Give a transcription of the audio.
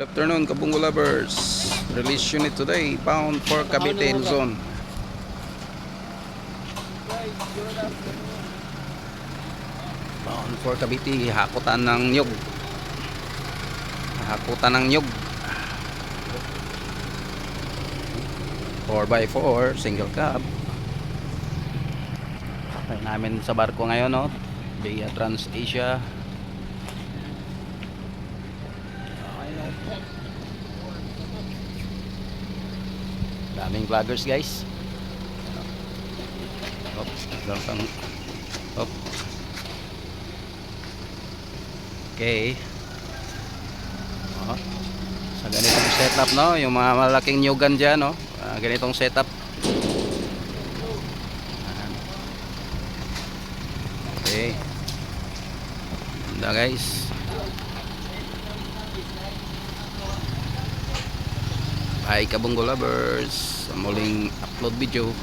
Good afternoon, Kabungo lovers. Release unit today, bound for Cavite, Luzon. Bound for Cavite, hakutan ng nyug. Hakutan ng nyug. 4x4, single cab. Sakay namin sa barko ngayon, no? Via Trans-Asia. Daming vloggers, guys. Op. Okay. Sa ganitong setup, no, yung mga malaking nyugan dyan, no, ganitong setup. Okay. Ganda, guys. Bye, Kabungo lovers, sa muling upload video.